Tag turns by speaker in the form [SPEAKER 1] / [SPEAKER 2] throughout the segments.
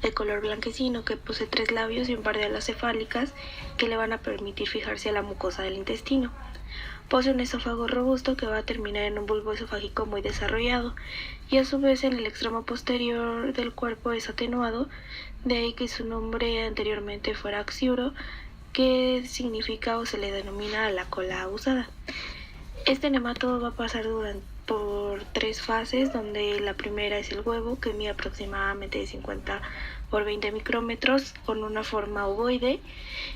[SPEAKER 1] de color blanquecino que posee 3 labios y un par de alas cefálicas que le van a permitir fijarse a la mucosa del intestino. Posee un esófago robusto que va a terminar en un bulbo esofágico muy desarrollado y a su vez en el extremo posterior del cuerpo es atenuado, de ahí que su nombre anteriormente fuera axiuro, que significa o se le denomina a la cola usada. Este nematodo va a pasar por 3 fases, donde la primera es el huevo, que mide aproximadamente de 50 por 20 micrómetros, con una forma ovoide,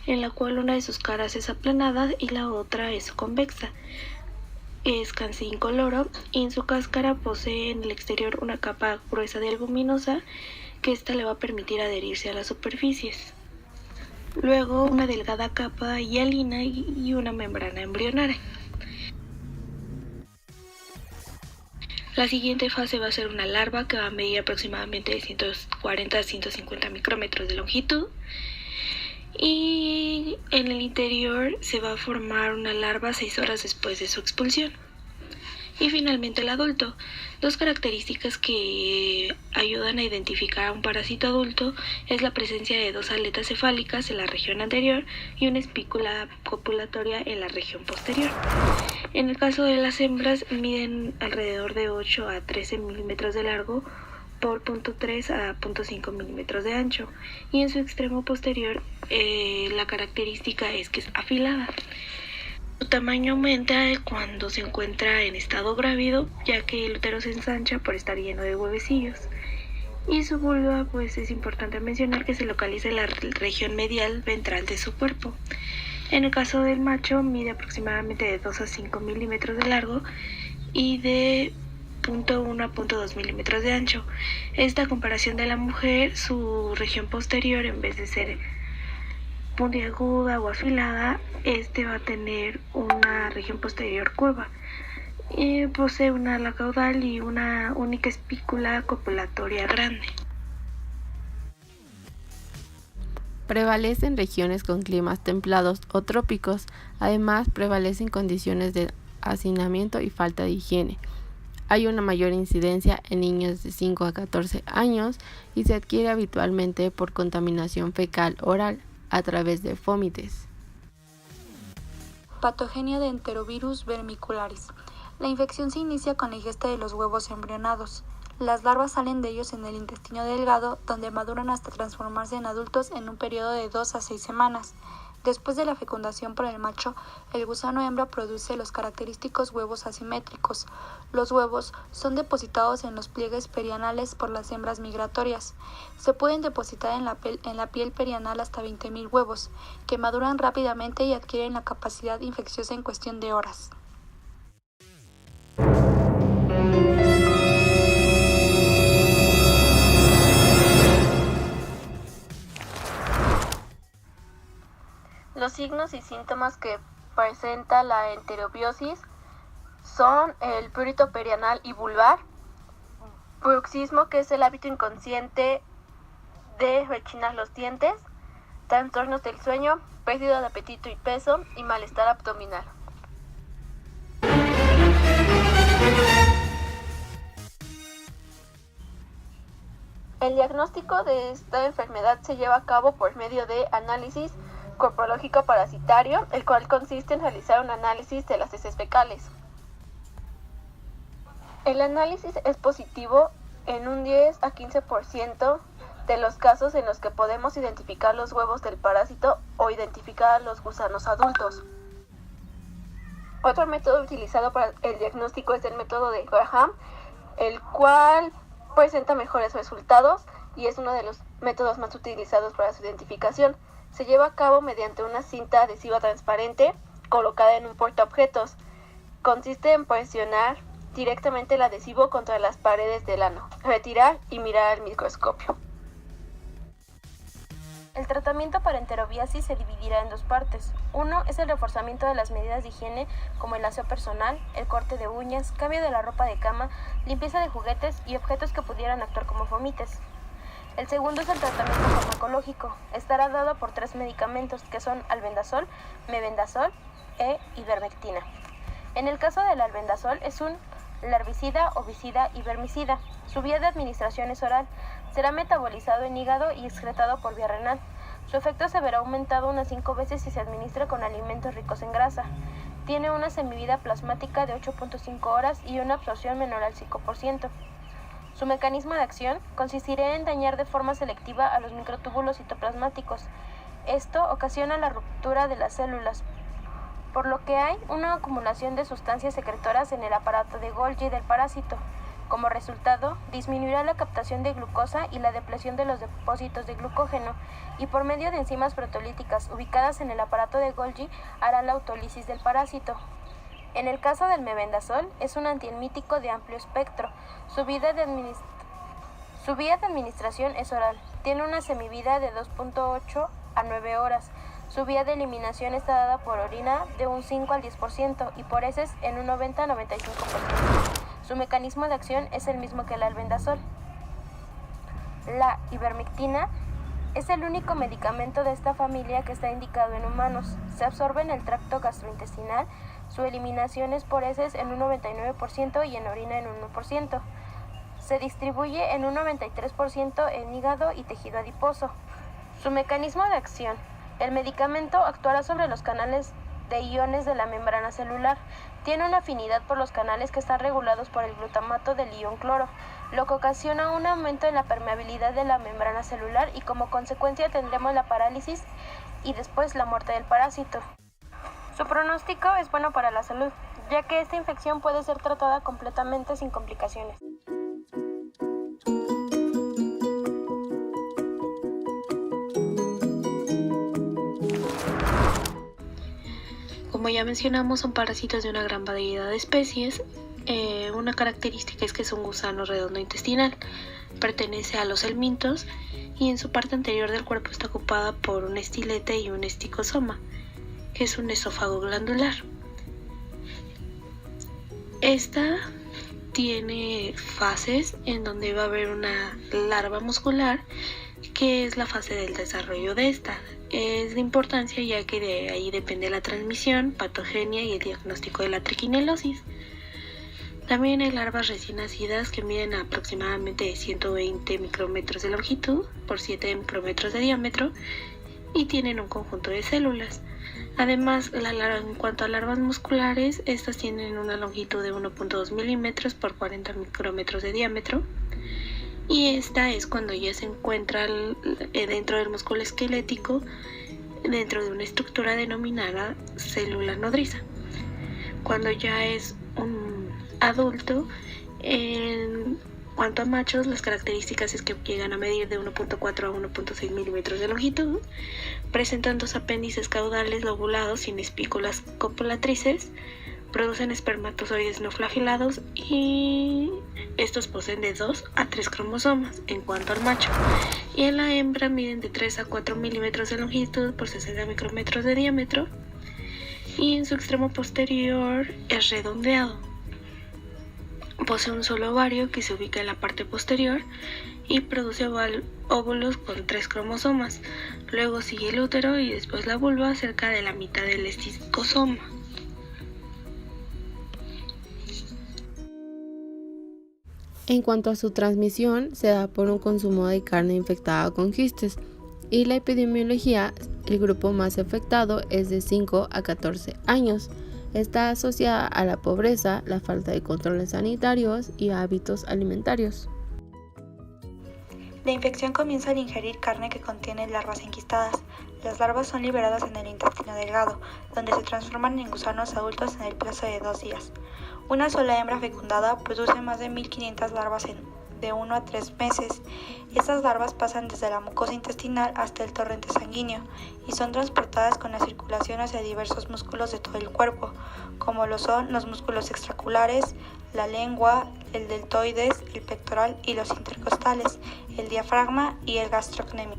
[SPEAKER 1] en la cual una de sus caras es aplanada y la otra es convexa. Es casi incoloro y en su cáscara posee en el exterior una capa gruesa de albuminosa, que ésta le va a permitir adherirse a las superficies. Luego una delgada capa hialina y una membrana embrionaria. La siguiente fase va a ser una larva que va a medir aproximadamente de 140 a 150 micrómetros de longitud, y en el interior se va a formar una larva 6 horas después de su expulsión. Y finalmente el adulto. 2 características que ayudan a identificar a un parásito adulto es la presencia de 2 aletas cefálicas en la región anterior y una espícula copulatoria en la región posterior. En el caso de las hembras miden alrededor de 8 a 13 milímetros de largo por 0.3 a 0.5 milímetros de ancho, y en su extremo posterior la característica es que es afilada. Su tamaño aumenta cuando se encuentra en estado grávido, ya que el útero se ensancha por estar lleno de huevecillos. Y su vulva, pues es importante mencionar que se localiza en la región medial ventral de su cuerpo. En el caso del macho mide aproximadamente de 2 a 5 milímetros de largo y de 0.1 a 0.2 milímetros de ancho. Esta comparación de la mujer, su región posterior, en vez de ser puntiaguda o afilada, va a tener una región posterior curva. Posee una ala caudal y una única espícula copulatoria grande.
[SPEAKER 2] Prevalece en regiones con climas templados o trópicos. Además, prevalecen condiciones de hacinamiento y falta de higiene. Hay una mayor incidencia en niños de 5 a 14 años y se adquiere habitualmente por contaminación fecal oral a través de fómites.
[SPEAKER 3] Patogenia de Enterovirus vermicularis. La infección se inicia con la ingesta de los huevos embrionados. Las larvas salen de ellos en el intestino delgado, donde maduran hasta transformarse en adultos en un periodo de 2 a 6 semanas. Después de la fecundación por el macho, el gusano hembra produce los característicos huevos asimétricos. Los huevos son depositados en los pliegues perianales por las hembras migratorias. Se pueden depositar en la piel perianal hasta 20.000 huevos, que maduran rápidamente y adquieren la capacidad infecciosa en cuestión de horas.
[SPEAKER 4] Los signos y síntomas que presenta la enterobiosis son el prurito perianal y vulvar, bruxismo, que es el hábito inconsciente de rechinar los dientes, trastornos del sueño, pérdida de apetito y peso y malestar abdominal. El diagnóstico de esta enfermedad se lleva a cabo por medio de análisis corporológico parasitario, el cual consiste en realizar un análisis de las heces fecales. El análisis es positivo en un 10 a 15% de los casos en los que podemos identificar los huevos del parásito o identificar a los gusanos adultos. Otro método utilizado para el diagnóstico es el método de Graham, el cual presenta mejores resultados y es uno de los métodos más utilizados para su identificación. Se lleva a cabo mediante una cinta adhesiva transparente colocada en un portaobjetos. Consiste en presionar directamente el adhesivo contra las paredes del ano, retirar y mirar al microscopio.
[SPEAKER 5] El tratamiento para enterobiasis se dividirá en 2 partes. Uno es el reforzamiento de las medidas de higiene, como el aseo personal, el corte de uñas, cambio de la ropa de cama, limpieza de juguetes y objetos que pudieran actuar como fomites. El segundo es el tratamiento farmacológico. Estará dado por 3 medicamentos, que son albendazol, mebendazol e ivermectina. En el caso del albendazol es un larvicida, ovicida y vermicida. Su vía de administración es oral. Será metabolizado en hígado y excretado por vía renal. Su efecto se verá aumentado unas 5 veces si se administra con alimentos ricos en grasa. Tiene una semivida plasmática de 8.5 horas y una absorción menor al 5%. Su mecanismo de acción consistirá en dañar de forma selectiva a los microtúbulos citoplasmáticos. Esto ocasiona la ruptura de las células, por lo que hay una acumulación de sustancias secretoras en el aparato de Golgi del parásito. Como resultado, disminuirá la captación de glucosa y la depleción de los depósitos de glucógeno, y por medio de enzimas proteolíticas ubicadas en el aparato de Golgi hará la autólisis del parásito. En el caso del mebendazol, es un antiemítico de amplio espectro. Su vía de administración es oral. Tiene una semivida de 2.8 a 9 horas. Su vía de eliminación está dada por orina de un 5 al 10% y por heces en un 90 a 95%. Su mecanismo de acción es el mismo que el albendazol. La ivermectina es el único medicamento de esta familia que está indicado en humanos. Se absorbe en el tracto gastrointestinal. Su eliminación es por heces en un 99% y en orina en un 1%. Se distribuye en un 93% en hígado y tejido adiposo. Su mecanismo de acción. El medicamento actuará sobre los canales de iones de la membrana celular. Tiene una afinidad por los canales que están regulados por el glutamato del ion cloro, lo que ocasiona un aumento en la permeabilidad de la membrana celular y como consecuencia tendremos la parálisis y después la muerte del parásito. Su pronóstico es bueno para la salud, ya que esta infección puede ser tratada completamente sin complicaciones.
[SPEAKER 1] Como ya mencionamos, son parásitos de una gran variedad de especies. Una característica es que es un gusano redondo intestinal. Pertenece a los helmintos y en su parte anterior del cuerpo está ocupada por un estilete y un esticosoma, que es un esófago glandular. Esta tiene fases en donde va a haber una larva muscular, que es la fase del desarrollo de esta. Es de importancia ya que de ahí depende la transmisión, patogenia y el diagnóstico de la triquinelosis. También hay larvas recién nacidas que miden aproximadamente 120 micrómetros de longitud por 7 micrómetros de diámetro y tienen un conjunto de células. Además, en cuanto a larvas musculares, estas tienen una longitud de 1.2 milímetros por 40 micrómetros de diámetro. Y esta es cuando ya se encuentra dentro del músculo esquelético, dentro de una estructura denominada célula nodriza. Cuando ya es un adulto, en cuanto a machos, las características es que llegan a medir de 1.4 a 1.6 milímetros de longitud, presentan 2 apéndices caudales lobulados sin espículas copulatrices, producen espermatozoides no flagelados y estos poseen de 2 a 3 cromosomas en cuanto al macho. Y en la hembra miden de 3 a 4 milímetros de longitud por 60 micrómetros de diámetro y en su extremo posterior es redondeado. Posee un solo ovario que se ubica en la parte posterior y produce óvulos con 3 cromosomas. Luego sigue el útero y después la vulva cerca de la mitad del esticosoma.
[SPEAKER 2] En cuanto a su transmisión, se da por un consumo de carne infectada con quistes y la epidemiología, el grupo más afectado es de 5 a 14 años. Está asociada a la pobreza, la falta de controles sanitarios y hábitos alimentarios.
[SPEAKER 3] La infección comienza al ingerir carne que contiene larvas enquistadas. Las larvas son liberadas en el intestino delgado, donde se transforman en gusanos adultos en el plazo de 2 días. Una sola hembra fecundada produce más de 1.500 larvas de 1 a 3 meses. Estas larvas pasan desde la mucosa intestinal hasta el torrente sanguíneo y son transportadas con la circulación hacia diversos músculos de todo el cuerpo, como lo son los músculos extraculares, la lengua, el deltoides, el pectoral y los intercostales, el diafragma y el gastrocnemio.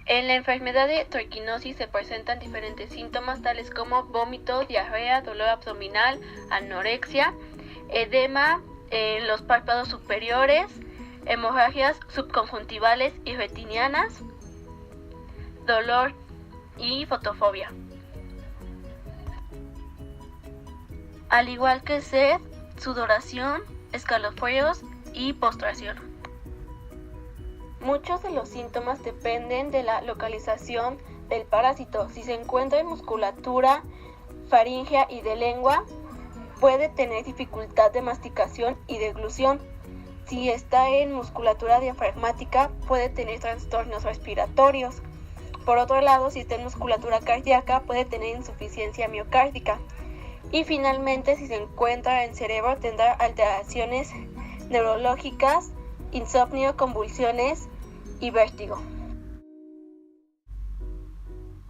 [SPEAKER 5] En la enfermedad de triquinosis se presentan diferentes síntomas tales como vómito, diarrea, dolor abdominal, anorexia, edema en los párpados superiores, hemorragias subconjuntivales y retinianas, dolor y fotofobia.
[SPEAKER 4] al igual que sed, sudoración, escalofríos y postración. Muchos de los síntomas dependen de la localización del parásito. Si se encuentra en musculatura faríngea y de lengua, puede tener dificultad de masticación y deglución. Si está en musculatura diafragmática, puede tener trastornos respiratorios. Por otro lado, si está en musculatura cardíaca, puede tener insuficiencia miocárdica. Y finalmente, si se encuentra en cerebro, tendrá alteraciones neurológicas, insomnio, convulsiones y vértigo.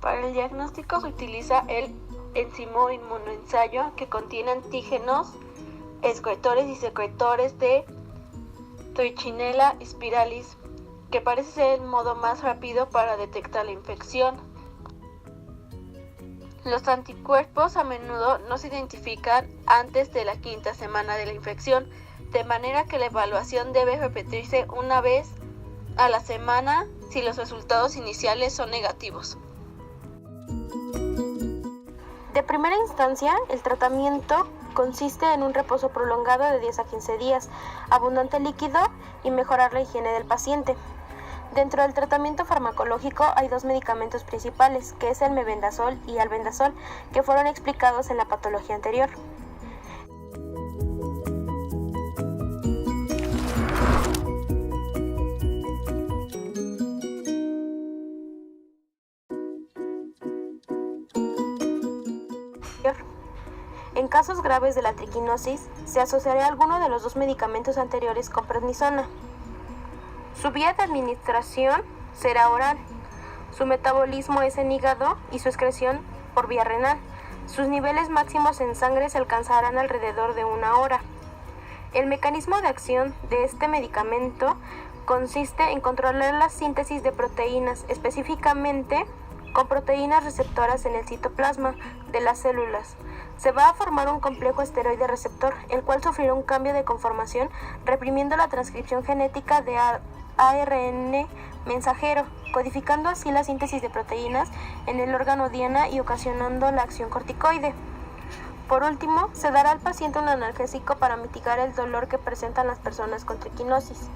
[SPEAKER 4] Para el diagnóstico se utiliza el enzimo-inmunoensayo, que contiene antígenos, excretores y secretores de Trichinella spiralis, que parece ser el modo más rápido para detectar la infección. Los anticuerpos a menudo no se identifican antes de la 5ª semana de la infección, de manera que la evaluación debe repetirse una vez a la semana si los resultados iniciales son negativos.
[SPEAKER 5] De primera instancia, el tratamiento consiste en un reposo prolongado de 10 a 15 días, abundante líquido y mejorar la higiene del paciente. Dentro del tratamiento farmacológico hay 2 medicamentos principales, que es el mebendazol y albendazol, que fueron explicados en la patología anterior. En casos graves de la triquinosis, se asociará alguno de los 2 medicamentos anteriores con prednisona. Su vía de administración será oral. Su metabolismo es en hígado y su excreción por vía renal. Sus niveles máximos en sangre se alcanzarán alrededor de 1 hora. El mecanismo de acción de este medicamento consiste en controlar la síntesis de proteínas, específicamente con proteínas receptoras en el citoplasma de las células. Se va a formar un complejo esteroide receptor, el cual sufrirá un cambio de conformación, reprimiendo la transcripción genética de ARN mensajero, codificando así la síntesis de proteínas en el órgano diana y ocasionando la acción corticoide. Por último, se dará al paciente un analgésico para mitigar el dolor que presentan las personas con triquinosis.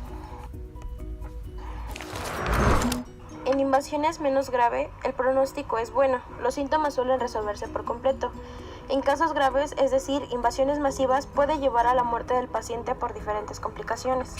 [SPEAKER 5] En invasiones menos grave, el pronóstico es bueno. Los síntomas suelen resolverse por completo. En casos graves, es decir, invasiones masivas, puede llevar a la muerte del paciente por diferentes complicaciones.